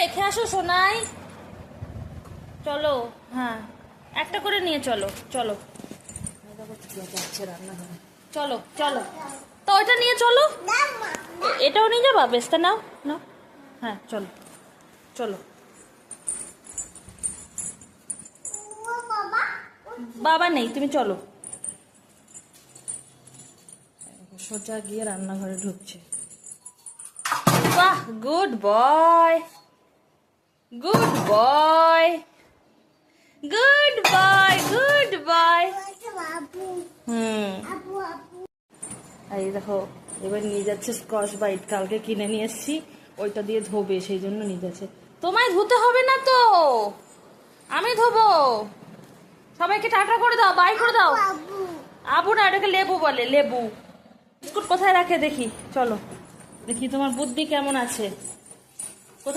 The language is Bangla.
রেখে আসো সোনাই। চলো, হ্যাঁ একটা করে নিয়ে চলো। চলো যাচ্ছে রান্নাঘরে, চলো চলো। তো ওইটা নিয়ে চলো, এটাও নিয়ে যাবা, বেসটা নাও নাও। হ্যাঁ চলো চলো। বাবা নেই, তুমি চলো। সোজা গিয়ে রান্নাঘরে ঢুকছে। বাহ, good boy, good boy, good boy, good boy. এই দেখো, এবার নিয়ে যাচ্ছে স্কচ বাইট, কালকে কিনে নিয়ে এসেছি, ওইটা দিয়ে ধোবে, সেই জন্য নিয়ে যাচ্ছে। তোমায় ধুতে হবে না তো, আমি ধোবো। সবাইকে টাটা করে দাও, বাই করে দাও। আবু না, এটাকে লেবু বলে, লেবু। বিস্কুট কোথায় রাখে দেখি, চলো দেখি তোমার বুদ্ধি কেমন আছে।